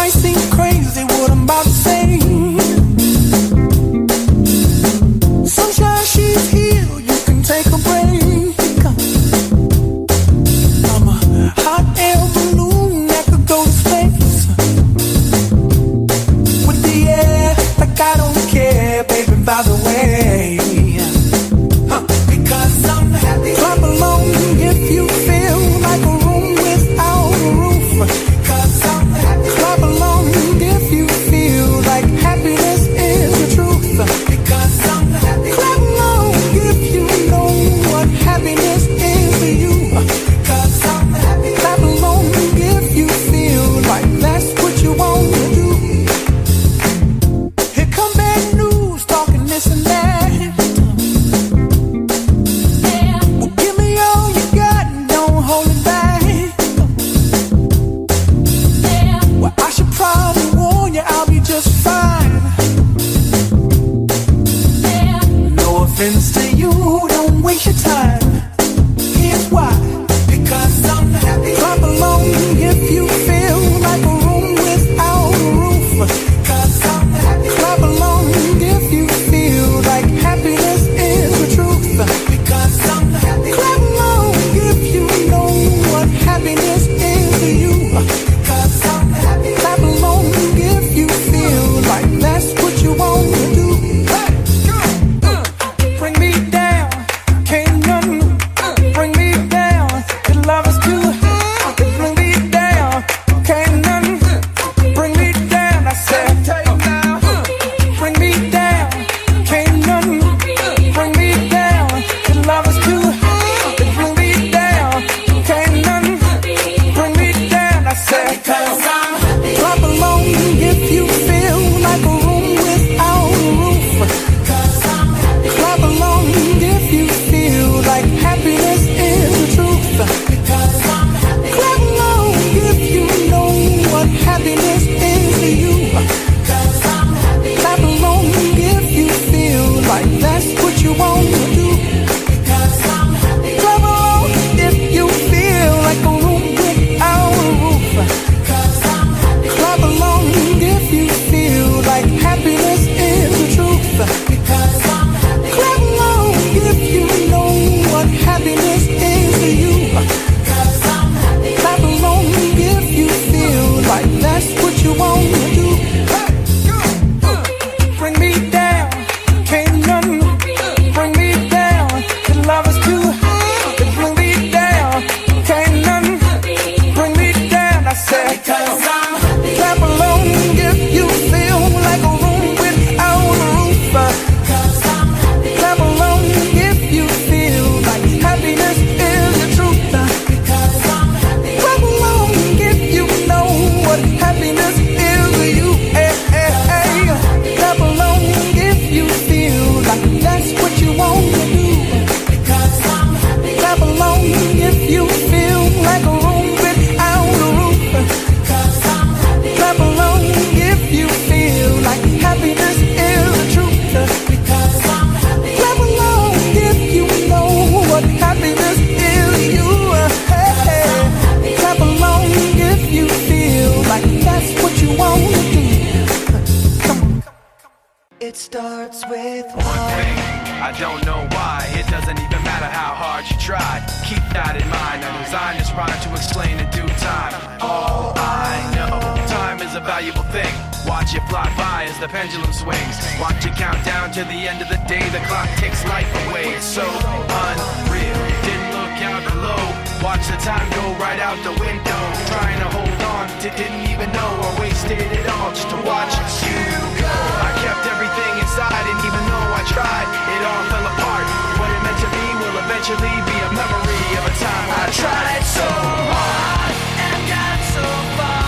might seem crazy what I'm about to say. Sunshine, she's here, you can take a break. I'm a hot air balloon that could go to space. With the air, like I don't care, baby, by the way. Because I'm happy. Clap along if you feel like a room without a roof. Because I'm happy. Clap along if you feel like happiness is the truth. Because I'm happy. Clap along if you know what happiness is to you. Because I'm happy. Clap along if you feel like that's what you want to do. Here come bad news, talking this and that. Well, give me all you got and don't hold it back. Well, I should probably warn you, I'll be just fine. No offense to you, don't waste your time. Here's why. Because I'm happy. Clap along if you feel like a room without a roof. Because I'm happy. Clap along if you feel like happiness is the truth. Because I'm happy. Clap along if you know what happiness is to you. Because I'm happy. Clap along if you feel like that's what you want to do. Hey, go. Bring me down, can't nothing bring me down. Your love is too high. Bring me down, can't nothing bring me down. I said, bring me down, can't nothing bring me down. Your love is too high. Bring me down, can't nothing bring me down. I said, clap along if you feel like a room without a roof. Clap along if you feel like happiness is the truth. Clap along if you know what happiness is to you. Clap along if you feel like that's what you want to do. Clap along if you feel like a room without a roof. Clap along if you feel like happiness is the truth. Clap along if you know what happiness is to you. Clap along if you feel like that's what you want to do. Bring me down, can't nothing bring me down. Your love is too high. Bring me down, can't nothing bring me down. I said, clap along if you feel like a room without a roof. Clap along if you feel like happiness is the truth. Clap along if you know what happiness is to you. Hey, hey, hey. Clap along if you feel like that's what you want to do. Clap along if you feel like a room without a roof. Clap along if you feel like happiness is the truth. Clap along if you know what happiness is to you. Hey, hey. Clap along if you feel like that's what you want to do. Come on. It starts with One thing, I don't know why. It doesn't even matter how hard you try. Keep that in mind. I designed this rhyme to explain in due time. All I know, time is a valuable thing. Watch it fly by as the pendulum swings. Watch it count down to the end of the day. The clock takes life away. It's so unreal. Didn't look out below. Watch the time go right out the window. Trying to hold on to didn't even know I wasted it all just to watch you go. I kept everything inside, and even though I tried, it all fell apart. What it meant to be will eventually be a memory of a time I tried so hard and got so far.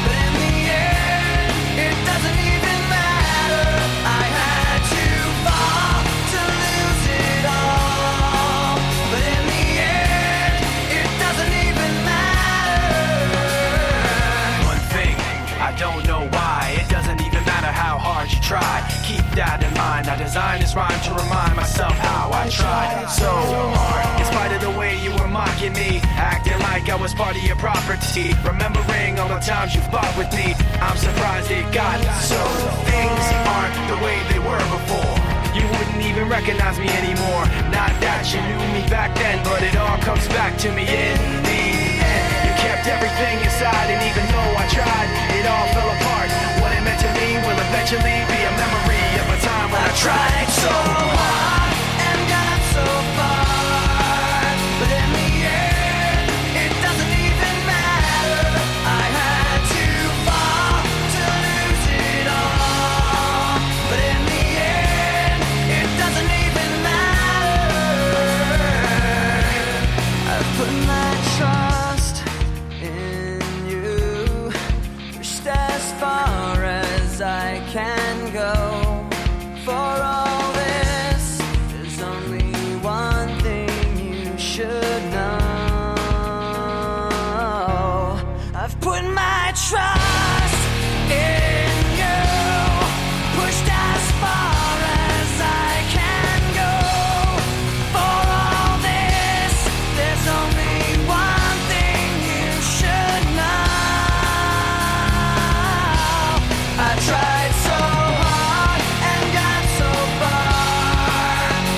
But in the end, it doesn't even matter. I had to fall to lose it all. But in the end, it doesn't even matter. One thing, I don't know why. It doesn't even matter how hard you try. Keep that in mind. I designed this rhyme to remind myself how I tried so hard. In spite of the way you were mocking me, acting like I was part of your property. Remembering all the times you fought with me, I'm surprised it got so. Things aren't the way they were before. You wouldn't even recognize me anymore. Not that you knew me back then, but it all comes back to me in the end. You kept everything inside, and even though I tried, it all fell apart. What it meant to me will eventually be a memory of a time when I tried so hard and got so far, but in the end, it doesn't even matter. I had to fall to lose it all, but in the end, it doesn't even matter. I've put my trust in you, pushed as far as I can go. For all this, there's only one thing you should know. I've put my trust in you, pushed as far as I can go. For all this, there's only one thing you should know. I tried so hard and got so far,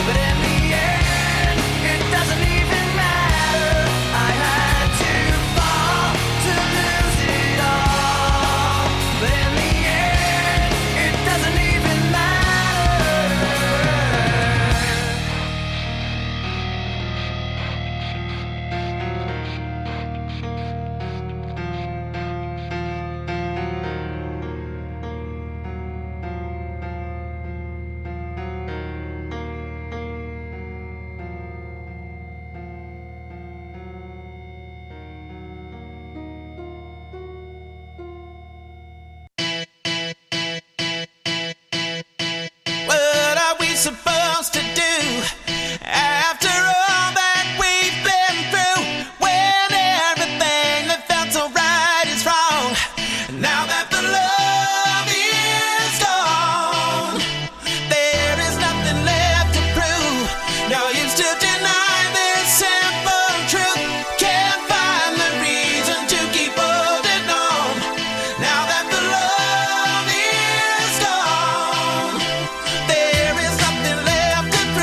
but in the end, it doesn't even matter. I had to fall to lose it all, but in the end, it doesn't even matter. What are we supposed to do after all that we've been through? When everything that felt so right is wrong. Now that the love is gone, there is nothing left to prove. No use to deny this simple truth. Can't find the reason to keep holding on. Now that the love is gone, there is nothing left to prove.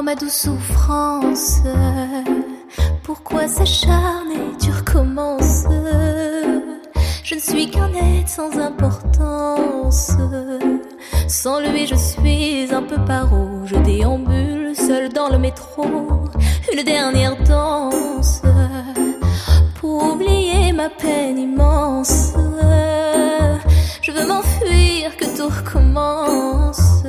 Oh ma douce souffrance, pourquoi s'acharner, tu recommences? Je ne suis qu'un être sans importance. Sans lui je suis un peu paro. Je déambule seul dans le métro. Une dernière danse pour oublier ma peine immense. Je veux m'enfuir, que tout recommence.